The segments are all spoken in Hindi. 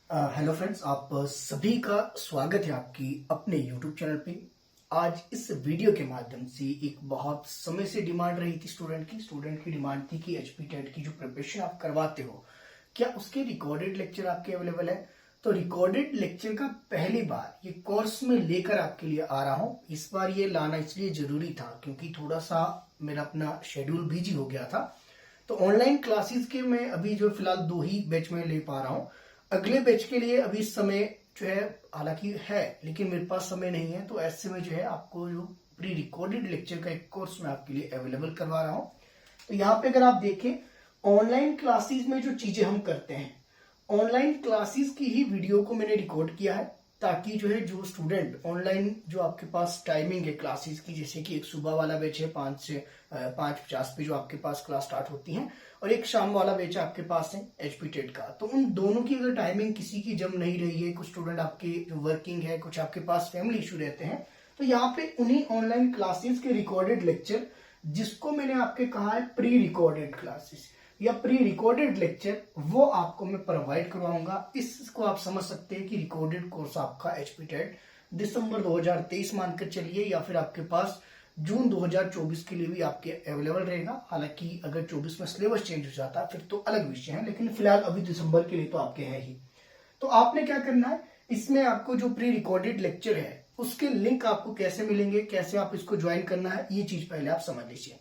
हेलो फ्रेंड्स, आप सभी का स्वागत है आपकी अपने यूट्यूब चैनल पे। आज इस वीडियो के माध्यम से एक बहुत समय से डिमांड रही थी स्टूडेंट की डिमांड थी कि एचपी टेट की जो प्रिपरेशन आप करवाते हो, क्या उसके रिकॉर्डेड लेक्चर आपके अवेलेबल है। तो रिकॉर्डेड लेक्चर का पहली बार ये कोर्स में लेकर आपके लिए आ रहा हूँ। इस बार ये लाना इसलिए जरूरी था क्योंकि थोड़ा सा मेरा अपना शेड्यूल बिजी हो गया था। तो ऑनलाइन क्लासेस के मैं अभी जो फिलहाल 2 ही बैच में ले पा रहा हूँ। अगले बैच के लिए अभी समय जो है हालांकि है, लेकिन मेरे पास समय नहीं है। तो ऐसे में जो है आपको जो प्री रिकॉर्डेड लेक्चर का एक कोर्स मैं आपके लिए अवेलेबल करवा रहा हूँ। तो यहाँ पे अगर आप देखें, ऑनलाइन क्लासेस में जो चीजें हम करते हैं, ऑनलाइन क्लासेस की ही वीडियो को मैंने रिकॉर्ड किया है ताकि जो है जो स्टूडेंट ऑनलाइन जो आपके पास टाइमिंग है क्लासेस की, जैसे कि एक सुबह वाला बैच है 5 से 5:50 पे जो आपके पास क्लास स्टार्ट होती है, और एक शाम वाला बैच आपके पास है एचपी टेट का। तो उन दोनों की अगर टाइमिंग किसी की जम नहीं रही है, कुछ स्टूडेंट आपके जो वर्किंग है, कुछ आपके पास फैमिली इशू रहते हैं, तो यहाँ पे उन्हीं ऑनलाइन क्लासेस के रिकॉर्डेड लेक्चर, जिसको मैंने आपके कहा है प्री रिकॉर्डेड क्लासेस या प्री रिकॉर्डेड लेक्चर, वो आपको मैं प्रोवाइड करवाऊंगा। इसको आप समझ सकते हैं कि रिकॉर्डेड कोर्स आपका एचपी टेट दिसंबर 2023 मानकर चलिए, या फिर आपके पास जून 2024 के लिए भी आपके अवेलेबल रहेगा। हालांकि अगर 24 में सिलेबस चेंज हो जाता है फिर तो अलग विषय है, लेकिन फिलहाल अभी दिसंबर के लिए तो आपके है ही। तो आपने क्या करना है, इसमें आपको जो प्री रिकॉर्डेड लेक्चर है उसके लिंक आपको कैसे मिलेंगे, कैसे आप इसको ज्वाइन करना है, ये चीज पहले आप समझ लीजिए।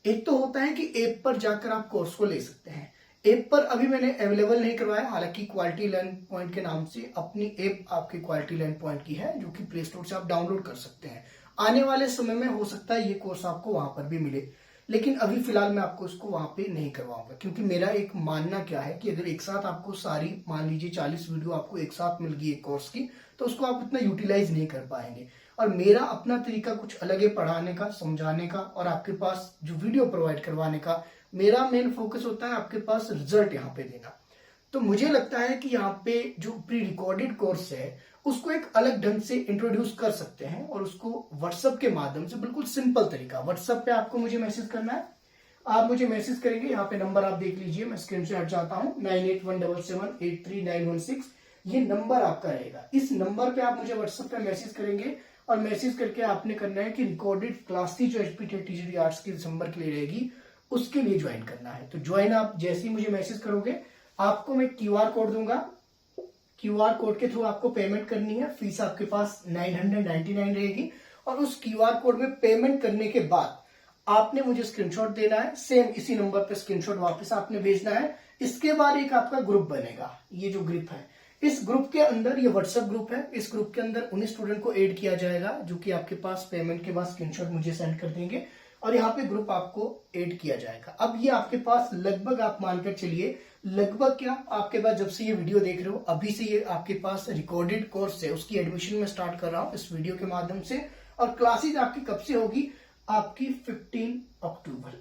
एक तो होता है कि ऐप पर जाकर आप कोर्स को ले सकते हैं। ऐप पर अभी मैंने अवेलेबल नहीं करवाया, हालांकि क्वालिटी लर्न पॉइंट के नाम से अपनी ऐप आपकी क्वालिटी लर्न पॉइंट की है, जो कि प्ले स्टोर से आप डाउनलोड कर सकते हैं। आने वाले समय में हो सकता है ये कोर्स आपको वहां पर भी मिले, लेकिन अभी फिलहाल मैं आपको इसको वहां पे नहीं करवाऊंगा, क्योंकि मेरा एक मानना क्या है कि अगर एक साथ आपको सारी, मान लीजिए 40 वीडियो आपको एक साथ मिल गई एक कोर्स की, तो उसको आप इतना यूटिलाइज नहीं कर पाएंगे। और मेरा अपना तरीका कुछ अलग है पढ़ाने का, समझाने का, और आपके पास जो वीडियो प्रोवाइड करवाने का। मेरा मेन फोकस होता है आपके पास रिजल्ट यहाँ पे देना। तो मुझे लगता है कि यहाँ पे जो प्री रिकॉर्डेड कोर्स है उसको एक अलग ढंग से इंट्रोड्यूस कर सकते हैं, और उसको व्हाट्सएप के माध्यम से, बिल्कुल सिंपल तरीका, व्हाट्सएप पे आपको मुझे मैसेज करना है। आप मुझे मैसेज करेंगे, यहाँ पे नंबर आप देख लीजिए, मैं स्क्रीन से हट जाता हूँ, 9817783916, ये नंबर आपका रहेगा। इस नंबर पे आप मुझे व्हाट्सएप पे मैसेज करेंगे, और मैसेज करके आपने करना है कि रिकॉर्डेड क्लास थी जो एचपी टेट टीजीटी आर्ट्स की दिसंबर के लिए रहेगी, उसके लिए ज्वाइन करना है। तो ज्वाइन आप जैसे ही मुझे मैसेज करोगे, आपको मैं क्यूआर कोड दूंगा। क्यूआर कोड के थ्रू आपको पेमेंट करनी है। फीस आपके पास 999 रहेगी, और उस क्यूआर कोड में पेमेंट करने के बाद आपने मुझे स्क्रीनशॉट देना है, सेम इसी नंबर पे स्क्रीनशॉट वापस आपने भेजना है। इसके बाद एक आपका ग्रुप बनेगा, ये जो ग्रुप है, इस ग्रुप के अंदर, ये व्हाट्सएप ग्रुप है, इस ग्रुप के अंदर उन्हीं स्टूडेंट को ऐड किया जाएगा जो कि आपके पास पेमेंट के बाद स्क्रीनशॉट मुझे सेंड कर देंगे, और यहाँ पे ग्रुप आपको ऐड किया जाएगा। अब ये आपके पास लगभग, आप मानकर चलिए, लगभग क्या, आपके पास जब से ये वीडियो देख रहे हो अभी से ये आपके पास रिकॉर्डेड कोर्स है, उसकी एडमिशन में स्टार्ट कर रहा हूं इस वीडियो के माध्यम से। और क्लासेस आपकी कब से होगी, आपकी 15 अक्टूबर,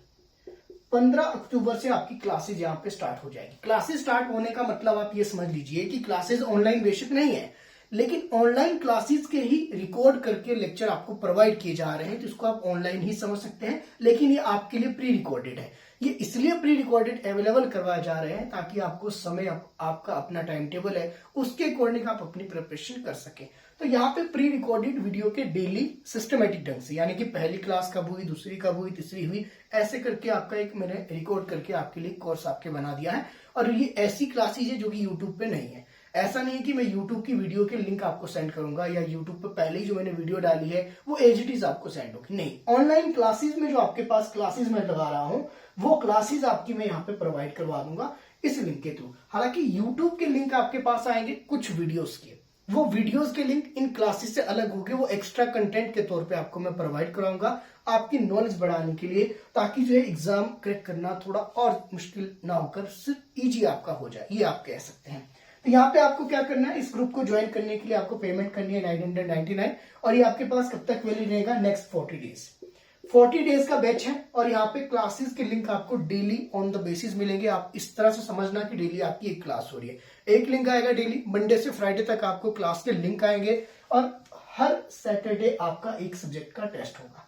15 अक्टूबर से आपकी क्लासेस यहाँ पे स्टार्ट हो जाएगी। क्लासेस स्टार्ट होने का मतलब आप ये समझ लीजिए कि क्लासेस ऑनलाइन बेशक नहीं है, लेकिन ऑनलाइन क्लासेस के ही रिकॉर्ड करके लेक्चर आपको प्रोवाइड किए जा रहे हैं, तो इसको आप ऑनलाइन ही समझ सकते हैं। लेकिन ये आपके लिए प्री रिकॉर्डेड है, ये इसलिए प्री रिकॉर्डेड अवेलेबल करवाए जा रहे हैं ताकि आपको समय, आपका अपना टाइम टेबल है, उसके अकॉर्डिंग आप अपनी प्रिपरेशन कर सके। तो यहाँ पे प्री रिकॉर्डेड वीडियो के डेली सिस्टमेटिक ढंग से, यानी कि पहली क्लास कब हुई, दूसरी कब हुई, तीसरी हुई, ऐसे करके आपका एक मैंने रिकॉर्ड करके आपके लिए कोर्स आपके बना दिया है। और ये ऐसी क्लासेज है जो कि यूट्यूब पे नहीं है। ऐसा नहीं है कि मैं YouTube की वीडियो के लिंक आपको सेंड करूंगा, या YouTube पे पहले ही जो मैंने वीडियो डाली है वो एज इट इज आपको सेंड होगी, नहीं। ऑनलाइन क्लासेस में जो आपके पास क्लासेस मैं लगा रहा हूं, वो क्लासेस आपकी मैं यहाँ पे प्रोवाइड करवा दूंगा इस लिंक के थ्रू। हालांकि YouTube के लिंक आपके पास आएंगे कुछ वीडियोस के, वो वीडियोस के लिंक इन क्लासेस से अलग होंगे, वो एक्स्ट्रा कंटेंट के तौर पे आपको मैं प्रोवाइड कराऊंगा आपकी नॉलेज बढ़ाने के लिए, ताकि जो है एग्जाम क्रैक करना थोड़ा और मुश्किल ना होकर सिर्फ इजी आपका हो जाए, ये आप कह सकते हैं। तो यहाँ पे आपको क्या करना है, इस ग्रुप को ज्वाइन करने के लिए आपको पेमेंट करनी है 999, और ये आपके पास कब तक वैलिड रहेगा, नेक्स्ट 40 डेज। 40 डेज का बैच है, और यहाँ पे क्लासेस के लिंक आपको डेली ऑन द बेसिस मिलेंगे। आप इस तरह से समझना कि डेली आपकी एक क्लास हो रही है, एक लिंक आएगा डेली, मंडे से फ्राइडे तक आपको क्लास के लिंक आएंगे, और हर सैटरडे आपका एक सब्जेक्ट का टेस्ट होगा।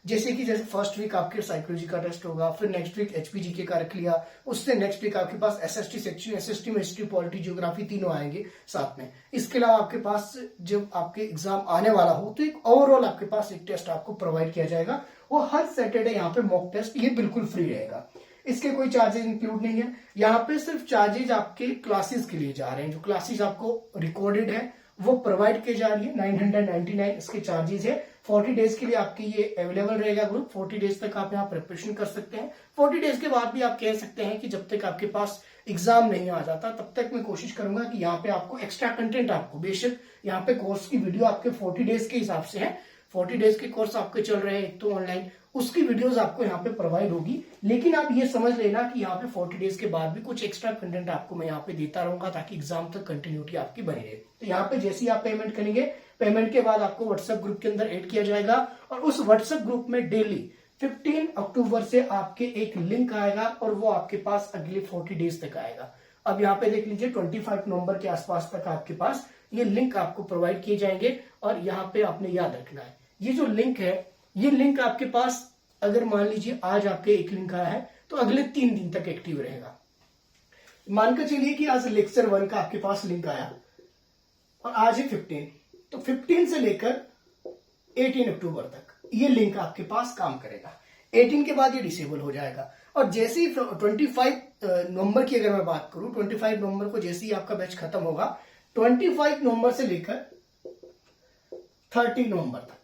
जैसे कि जैसे फर्स्ट वीक आपके साइकोलॉजी का टेस्ट होगा, फिर नेक्स्ट वीक एचपीजीके का रख लिया, उससे नेक्स्ट वीक आपके पास एसएसटी सेक्शन, एसएसटी में हिस्ट्री, पॉलिटी, ज्योग्राफी तीनों आएंगे साथ में। इसके अलावा आपके पास जब आपके एग्जाम आने वाला हो तो एक ओवरऑल आपके पास एक टेस्ट आपको प्रोवाइड किया जाएगा। वो हर सैटरडे यहाँ पे मॉक टेस्ट ये बिल्कुल फ्री रहेगा, इसके कोई चार्जेस इंक्लूड नहीं है। यहाँ पे सिर्फ चार्जेस आपके क्लासेस के लिए जा रहे हैं, जो क्लासेस आपको रिकॉर्डेड है वो प्रोवाइड की जा रही है। 999 इसके चार्जेस है। 40 डेज के लिए आपके ये अवेलेबल रहेगा ग्रुप। 40 डेज तक आप यहाँ प्रिपरेशन कर सकते हैं। 40 डेज के बाद भी आप कह सकते हैं कि जब तक आपके पास एग्जाम नहीं आ जाता तब तक मैं कोशिश करूंगा कि यहाँ पे आपको एक्स्ट्रा कंटेंट, आपको बेशक यहाँ पे कोर्स की वीडियो आपके 40 डेज के हिसाब से है, 40 डेज के कोर्स आपके चल रहे हैं एक तो ऑनलाइन, उसकी वीडियोस आपको यहाँ पे प्रोवाइड होगी। लेकिन आप ये समझ लेना कि यहाँ पे 40 डेज के बाद भी कुछ एक्स्ट्रा कंटेंट आपको मैं यहाँ पे देता रहूंगा ताकि एग्जाम तक कंटिन्यूटी आपकी बनी रहे। तो यहाँ पे जैसे ही आप पेमेंट करेंगे, पेमेंट के बाद आपको व्हाट्सएप ग्रुप के अंदर ऐड किया जाएगा और उस व्हाट्सएप ग्रुप में डेली 15 अक्टूबर से आपके एक लिंक आएगा और वो आपके पास अगले 40 डेज तक आएगा। अब यहाँ पे देख लीजिए 25 नवंबर के आसपास तक आपके पास ये लिंक आपको प्रोवाइड किए जाएंगे। और यहाँ पे आपने याद रखना है, ये जो लिंक है, ये लिंक आपके पास अगर मान लीजिए आज आपके एक लिंक आया है तो अगले 3 दिन तक एक्टिव रहेगा। मानकर चलिए कि आज लेक्चर 1 का आपके पास लिंक आया और आज है 15, तो 15 से लेकर 18 अक्टूबर तक ये लिंक आपके पास काम करेगा। 18 के बाद ये डिसेबल हो जाएगा। और जैसे ही 25 नवंबर की अगर मैं बात करूं, 25 नवंबर को जैसे ही आपका बैच खत्म होगा, 25 नवंबर से लेकर 30 नवंबर तक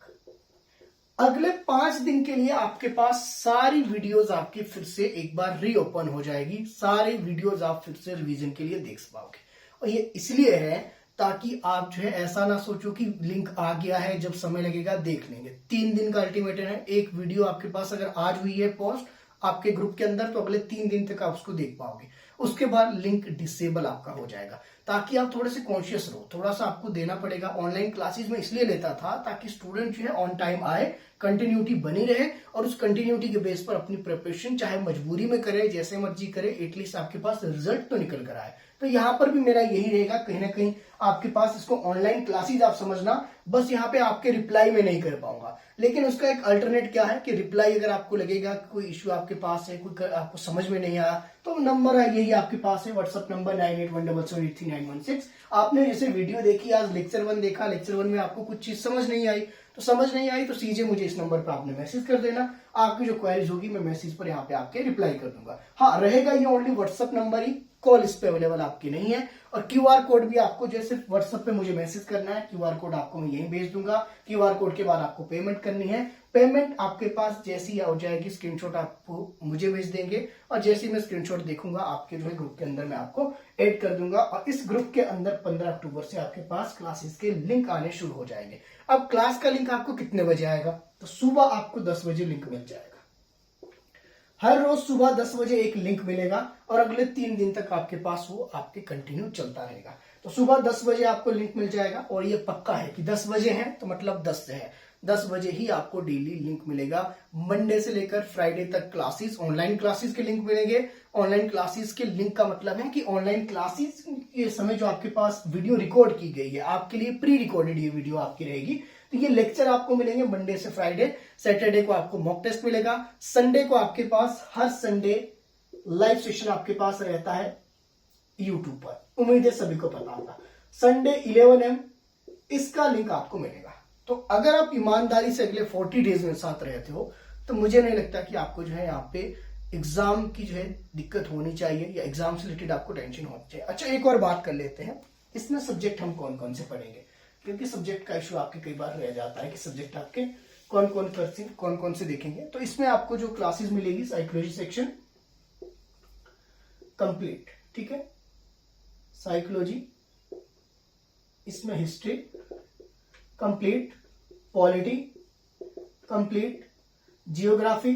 अगले 5 दिन के लिए आपके पास सारी वीडियोस आपकी फिर से एक बार रीओपन हो जाएगी। सारी वीडियोस आप फिर से रिवीजन के लिए देख पाओगे। और ये इसलिए है ताकि आप जो है ऐसा ना सोचो कि लिंक आ गया है, जब समय लगेगा देख लेंगे। 3 दिन का अल्टीमेटम है। एक वीडियो आपके पास अगर आज हुई है पोस्ट आपके ग्रुप के अंदर तो अगले 3 दिन तक आप उसको देख पाओगे। उसके बाद लिंक डिसेबल आपका हो जाएगा, ताकि आप थोड़े से कॉन्शियस रहो। थोड़ा सा आपको देना पड़ेगा। ऑनलाइन क्लासेस में इसलिए लेता था ताकि स्टूडेंट जो है ऑन टाइम आए, कंटिन्यूटी बनी रहे और उस कंटिन्यूटी के बेस पर अपनी प्रिपरेशन चाहे मजबूरी में करे, जैसे मर्जी करे, एटलीस्ट आपके पास रिजल्ट तो निकल कर आए। तो यहाँ पर भी मेरा यही रहेगा, कहीं ना कहीं आपके पास इसको ऑनलाइन क्लासेस आप समझना। बस यहाँ पे आपके रिप्लाई में नहीं कर पाऊंगा, लेकिन उसका एक अल्टरनेट क्या है कि रिप्लाई अगर आपको लगेगा कोई इश्यू आपके पास है, कोई आपको समझ में नहीं आया, तो नंबर है यही आपके पास है, व्हाट्सएप नंबर 9817783916। आपने जैसे वीडियो देखी, आज लेक्चर 1 देखा, लेक्चर 1 में आपको कुछ चीज समझ नहीं आई तो सीधे मुझे इस नंबर पर आपने मैसेज कर देना। आपकी जो क्वेरीज होगी मैं मैसेज पर यहाँ पे आपके रिप्लाई कर दूंगा। हाँ, रहेगा ये ओनली व्हाट्सएप नंबर ही, कॉल इस पे अवेलेबल आपकी नहीं है। और क्यूआर कोड भी आपको जैसे व्हाट्सएप पे मुझे मैसेज करना है, क्यूआर कोड आपको मैं यहीं भेज दूंगा। क्यूआर कोड के बाद आपको पेमेंट करनी है। पेमेंट आपके पास जैसी हो जाएगी, स्क्रीनशॉट आपको मुझे भेज देंगे और जैसे ही मैं स्क्रीनशॉट देखूंगा आपके जो है ग्रुप के अंदर मैं आपको ऐड कर दूंगा। और इस ग्रुप के अंदर 15 अक्टूबर से आपके पास क्लासेस के लिंक आने शुरू हो जाएंगे। अब क्लास का लिंक आपको कितने बजे आएगा? तो सुबह आपको 10 बजे लिंक मिल जाएगा। हर रोज सुबह 10 बजे एक लिंक मिलेगा और अगले 3 दिन तक आपके पास वो आपके कंटिन्यू चलता रहेगा। तो सुबह 10 बजे आपको लिंक मिल जाएगा और ये पक्का है कि 10 बजे है तो मतलब 10 से है, 10 बजे ही आपको डेली लिंक मिलेगा। मंडे से लेकर फ्राइडे तक क्लासेस, ऑनलाइन क्लासेस के लिंक मिलेंगे। ऑनलाइन क्लासेस के लिंक का मतलब है कि ऑनलाइन क्लासेस के समय जो आपके पास वीडियो रिकॉर्ड की गई है, आपके लिए प्री रिकॉर्डेड ये वीडियो आपकी रहेगी। तो ये लेक्चर आपको मिलेंगे मंडे से फ्राइडे। सैटरडे को आपको मॉक टेस्ट मिलेगा। संडे को आपके पास हर संडे लाइव सेशन आपके पास रहता है यूट्यूब पर, उम्मीद है सभी को पता होगा। संडे 11 AM इसका लिंक आपको मिलेगा। तो अगर आप ईमानदारी से अगले 40 डेज में साथ रहते हो तो मुझे नहीं लगता कि आपको जो है यहाँ पे एग्जाम की जो है दिक्कत होनी चाहिए या एग्जाम से रिलेटेड आपको टेंशन होनी चाहिए। अच्छा, एक और बात कर लेते हैं, इसमें सब्जेक्ट हम कौन कौन से पढ़ेंगे, क्योंकि सब्जेक्ट का इशू आपके कई बार रह जाता है कि सब्जेक्ट आपके कौन कौन से देखेंगे। तो इसमें आपको जो क्लासेस मिलेगी, साइकोलॉजी सेक्शन कंप्लीट, ठीक है, साइकोलॉजी, इसमें history complete, polity complete, geography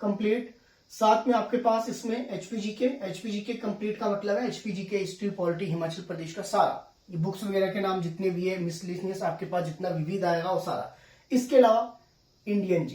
complete, साथ में आपके पास इसमें एचपीजीके कंप्लीट का मतलब है एचपीजीके हिस्ट्री, पॉलिटी, हिमाचल प्रदेश का सारा, ये बुक्स वगैरह के नाम जितने भी है, मिसलिनियस आपके पास जितना विविध आएगा वो सारा। इसके अलावा इंडियन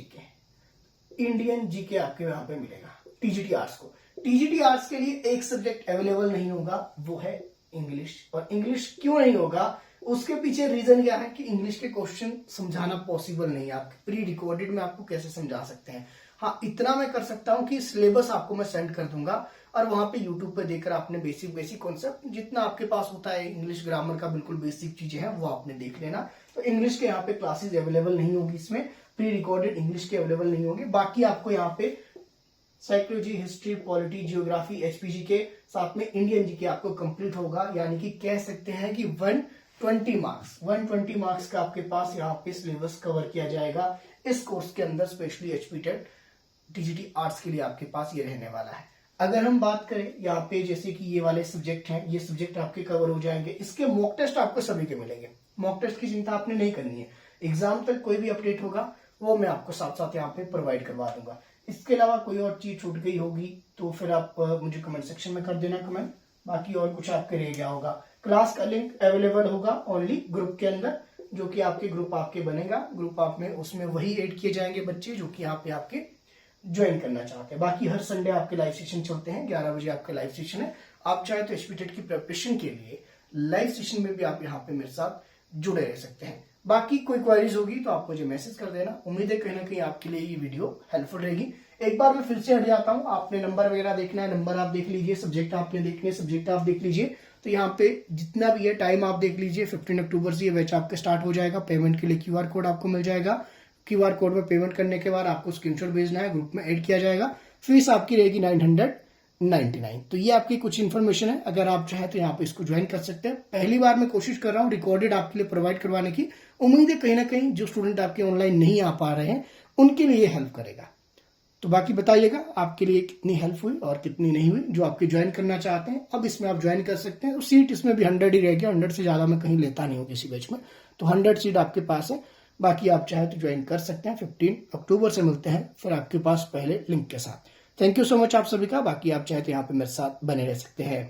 जीके आपके यहाँ पे मिलेगा। टीजीटी आर्ट्स को, टीजीटी आर्ट्स के लिए एक सब्जेक्ट अवेलेबल नहीं होगा, वो है इंग्लिश। और इंग्लिश क्यों नहीं होगा? उसके पीछे रीजन क्या है कि इंग्लिश के क्वेश्चन समझाना पॉसिबल नहीं है, आपके प्री रिकॉर्डेड में आपको कैसे समझा सकते हैं। हाँ, इतना मैं कर सकता हूँ कि सिलेबस आपको मैं सेंड कर दूंगा और वहां पे यूट्यूब पे देखकर आपने बेसिक कॉन्सेप्ट जितना आपके पास होता है इंग्लिश ग्रामर का बिल्कुल बेसिक चीजें हैं वो आपने देख लेना। तो इंग्लिश के यहाँ पे क्लासेस अवेलेबल नहीं होगी, इसमें प्री रिकॉर्डेड इंग्लिश के अवेलेबल नहीं होंगे। बाकी आपको यहाँ पे psychology, history, polity, geography, HPG के साथ में इंडियन जीके आपको कंप्लीट होगा, यानी कि कह सकते हैं कि 120 मार्क्स का आपके पास यहाँ पे सिलेबस कवर किया जाएगा इस कोर्स के अंदर। Specially HP TET TGT arts के लिए आपके पास ये रहने वाला है। अगर हम बात करें यहाँ पे जैसे कि ये वाले सब्जेक्ट हैं, ये सब्जेक्ट आपके कवर हो जाएंगे। इसके मॉक टेस्ट आपको सभी के मिलेंगे, मॉक टेस्ट की चिंता आपने नहीं करनी है। एग्जाम तक कोई भी अपडेट होगा वो मैं आपको साथ साथ यहाँ पे प्रोवाइड करवा दूंगा। इसके अलावा कोई और चीज छूट गई होगी तो फिर आप मुझे कमेंट सेक्शन में कर देना कमेंट। बाकी और कुछ आपके रह गया होगा, क्लास का लिंक अवेलेबल होगा ओनली ग्रुप के अंदर, जो कि आपके ग्रुप आपके बनेगा। ग्रुप आप में उसमें वही ऐड किए जाएंगे बच्चे जो कि यहाँ पे आपके ज्वाइन करना चाहते हैं। बाकी हर संडे आपके लाइव सेशन चलते हैं, 11 बजे आपका लाइव सेशन है। आप चाहे तो एचपी टेट की प्रिपरेशन के लिए लाइव सेशन में भी आप यहाँ पे मेरे साथ जुड़े रह सकते हैं। बाकी कोई क्वेरीज होगी तो आप मुझे मैसेज कर देना। उम्मीद है कहीं ना कहीं आपके लिए ये वीडियो हेल्पफुल रहेगी। एक बार मैं फिर से हट जाता हूँ, आपने नंबर वगैरह देखना है, नंबर आप देख लीजिए, सब्जेक्ट आपने देखने, सब्जेक्ट आप देख लीजिए। तो यहाँ पे जितना भी है टाइम आप देख लीजिए, 15 अक्टूबर से ये बैच आपका स्टार्ट हो जाएगा। पेमेंट के लिए क्यूआर कोड आपको मिल जाएगा। क्यूआर कोड में पेमेंट करने के बाद आपको स्क्रीनशॉट भेजना है, ग्रुप में ऐड किया जाएगा। फीस आपकी रहेगी 999। तो ये आपकी कुछ इन्फॉर्मेशन है, अगर आप चाहें तो यहाँ पे इसको ज्वाइन कर सकते हैं। पहली बार मैं कोशिश कर रहा हूँ रिकॉर्डेड आपके लिए प्रोवाइड करवाने की। उम्मीद है कहीं ना कहीं जो स्टूडेंट आपके ऑनलाइन नहीं आ पा रहे हैं उनके लिए हेल्प करेगा। तो बाकी बताइएगा आपके लिए कितनी हेल्प हुई और कितनी नहीं हुई। जो आपके ज्वाइन करना चाहते हैं अब इसमें आप ज्वाइन कर सकते हैं। तो सीट इसमें भी 100 ही रहेगी, 100 से ज्यादा मैं कहीं लेता नहीं हूँ किसी बैच में। तो 100 सीट आपके पास है। बाकी आप चाहे तो ज्वाइन कर सकते हैं। 15 अक्टूबर से मिलते हैं फिर आपके पास पहले लिंक के साथ। थैंक यू सो मच आप सभी का। बाकी आप चाहे तो यहाँ पे मेरे साथ बने रह सकते हैं।